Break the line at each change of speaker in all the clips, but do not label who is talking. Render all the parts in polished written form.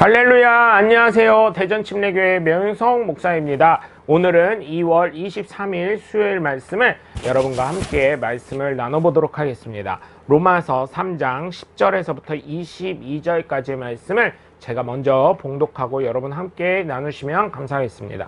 할렐루야, 안녕하세요. 대전침례교회 명성 목사입니다. 오늘은 2월 23일 수요일 말씀을 여러분과 함께 말씀을 나눠보도록 하겠습니다. 로마서 3장 10절에서부터 22절까지의 말씀을 제가 먼저 봉독하고 여러분 함께 나누시면 감사하겠습니다.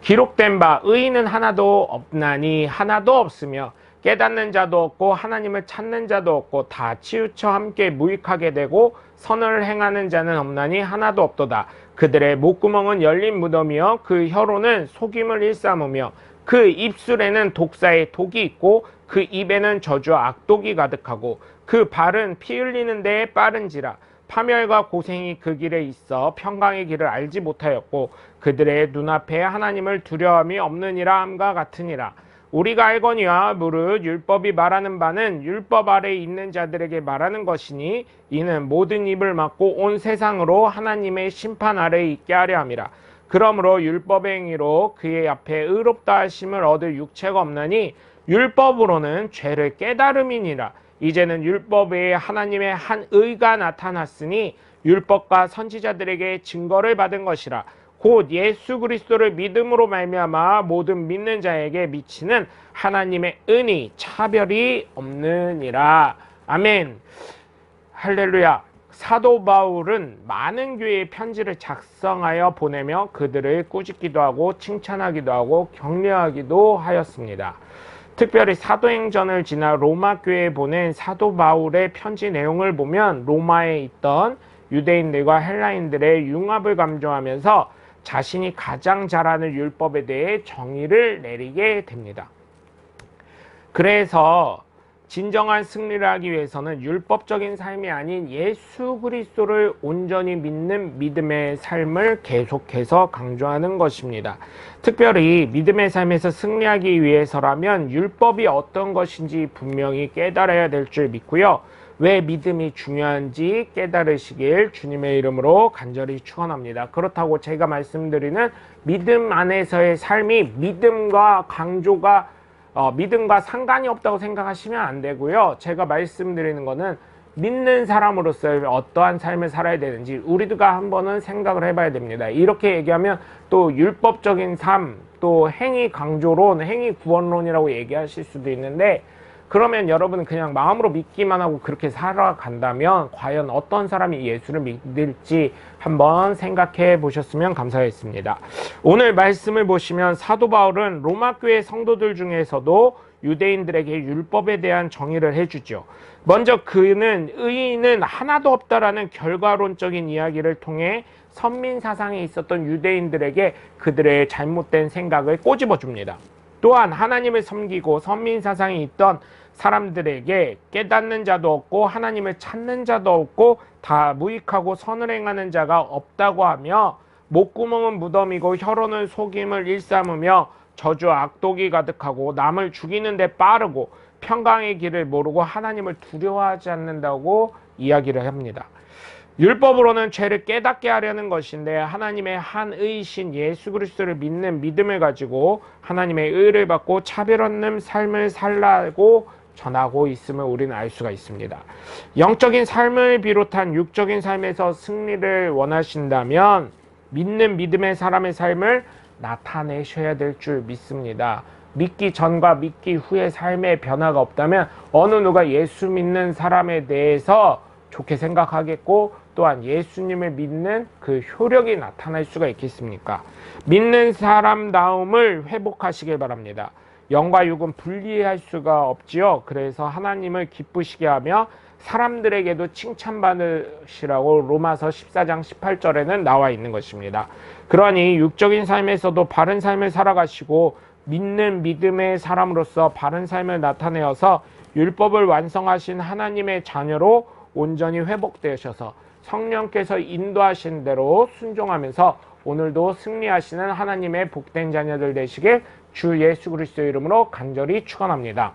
기록된 바 의인은 하나도 없나니 하나도 없으며 깨닫는 자도 없고 하나님을 찾는 자도 없고 다 치우쳐 함께 무익하게 되고 선을 행하는 자는 없나니 하나도 없도다. 그들의 목구멍은 열린 무덤이요 그 혀로는 속임을 일삼으며 그 입술에는 독사의 독이 있고 그 입에는 저주와 악독이 가득하고 그 발은 피 흘리는 데에 빠른지라. 파멸과 고생이 그 길에 있어 평강의 길을 알지 못하였고 그들의 눈앞에 하나님을 두려움이 없느니라 함과 같으니라. 우리가 알거니와 무릇 율법이 말하는 바는 율법 아래에 있는 자들에게 말하는 것이니 이는 모든 입을 막고 온 세상으로 하나님의 심판 아래에 있게 하려 함이라. 그러므로 율법의 행위로 그의 앞에 의롭다 하심을 얻을 육체가 없나니 율법으로는 죄를 깨달음이니라. 이제는 율법 외에 하나님의 한 의가 나타났으니 율법과 선지자들에게 증거를 받은 것이라. 곧 예수 그리스도를 믿음으로 말미암아 모든 믿는 자에게 미치는 하나님의 은이 차별이 없느니라. 아멘. 할렐루야. 사도 바울은 많은 교회에 편지를 작성하여 보내며 그들을 꾸짖기도 하고 칭찬하기도 하고 격려하기도 하였습니다. 특별히 사도행전을 지나 로마 교회에 보낸 사도 바울의 편지 내용을 보면 로마에 있던 유대인들과 헬라인들의 융합을 강조하면서 자신이 가장 잘 아는 율법에 대해 정의를 내리게 됩니다. 그래서 진정한 승리를 하기 위해서는 율법적인 삶이 아닌 예수 그리스도를 온전히 믿는 믿음의 삶을 계속해서 강조하는 것입니다. 특별히 믿음의 삶에서 승리하기 위해서라면 율법이 어떤 것인지 분명히 깨달아야 될 줄 믿고요. 왜 믿음이 중요한지 깨달으시길 주님의 이름으로 간절히 축원합니다. 그렇다고 제가 말씀드리는 믿음 안에서의 삶이 믿음과 상관이 없다고 생각하시면 안 되고요. 제가 말씀드리는 거는 믿는 사람으로서 어떠한 삶을 살아야 되는지 우리가 한번은 생각을 해봐야 됩니다. 이렇게 얘기하면 또 율법적인 삶, 또 행위 강조론, 행위 구원론이라고 얘기하실 수도 있는데 그러면 여러분은 그냥 마음으로 믿기만 하고 그렇게 살아간다면 과연 어떤 사람이 예수를 믿을지 한번 생각해 보셨으면 감사하겠습니다. 오늘 말씀을 보시면 사도 바울은 로마 교회 성도들 중에서도 유대인들에게 율법에 대한 정의를 해주죠. 먼저 그는 의인은 하나도 없다라는 결과론적인 이야기를 통해 선민 사상에 있었던 유대인들에게 그들의 잘못된 생각을 꼬집어 줍니다. 또한 하나님을 섬기고 선민 사상이 있던 사람들에게 깨닫는 자도 없고 하나님을 찾는 자도 없고 다 무익하고 선을 행하는 자가 없다고 하며 목구멍은 무덤이고 혀로는 속임을 일삼으며 저주와 악독이 가득하고 남을 죽이는 데 빠르고 평강의 길을 모르고 하나님을 두려워하지 않는다고 이야기를 합니다. 율법으로는 죄를 깨닫게 하려는 것인데 하나님의 한 의이신 예수 그리스도를 믿는 믿음을 가지고 하나님의 의를 받고 차별 없는 삶을 살라고 전하고 있음을 우리는 알 수가 있습니다. 영적인 삶을 비롯한 육적인 삶에서 승리를 원하신다면 믿는 믿음의 사람의 삶을 나타내셔야 될 줄 믿습니다. 믿기 전과 믿기 후의 삶의 변화가 없다면 어느 누가 예수 믿는 사람에 대해서 좋게 생각하겠고 또한 예수님을 믿는 그 효력이 나타날 수가 있겠습니까? 믿는 사람다움을 회복하시길 바랍니다. 영과 육은 분리할 수가 없지요. 그래서 하나님을 기쁘시게 하며 사람들에게도 칭찬받으시라고 로마서 14장 18절에는 나와 있는 것입니다. 그러니 육적인 삶에서도 바른 삶을 살아가시고 믿는 믿음의 사람으로서 바른 삶을 나타내어서 율법을 완성하신 하나님의 자녀로 온전히 회복되셔서 성령께서 인도하신 대로 순종하면서 오늘도 승리하시는 하나님의 복된 자녀들 되시길 주 예수 그리스도의 이름으로 간절히 축원합니다.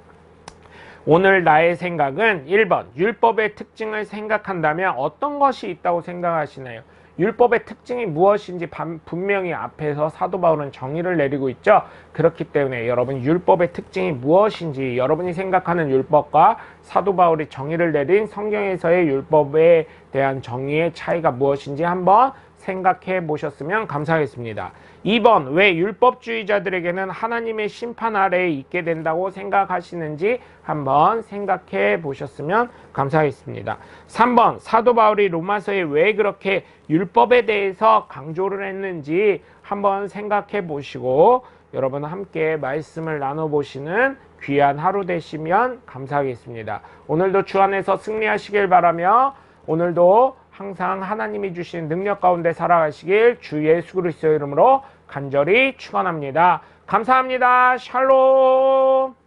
오늘 나의 생각은 1번 율법의 특징을 생각한다면 어떤 것이 있다고 생각하시나요? 율법의 특징이 무엇인지 분명히 앞에서 사도 바울은 정의를 내리고 있죠. 그렇기 때문에 여러분 율법의 특징이 무엇인지 여러분이 생각하는 율법과 사도 바울이 정의를 내린 성경에서의 율법에 대한 정의의 차이가 무엇인지 한번 생각해 보셨으면 감사하겠습니다. 2번, 왜 율법주의자들에게는 하나님의 심판 아래에 있게 된다고 생각하시는지 한번 생각해 보셨으면 감사하겠습니다. 3번, 사도 바울이 로마서에 왜 그렇게 율법에 대해서 강조를 했는지 한번 생각해 보시고 여러분 함께 말씀을 나눠보시는 귀한 하루 되시면 감사하겠습니다. 오늘도 주 안에서 승리하시길 바라며 오늘도 항상 하나님이 주신 능력 가운데 살아가시길 주 예수 그리스도의 이름으로 간절히 축원합니다. 감사합니다. 샬롬.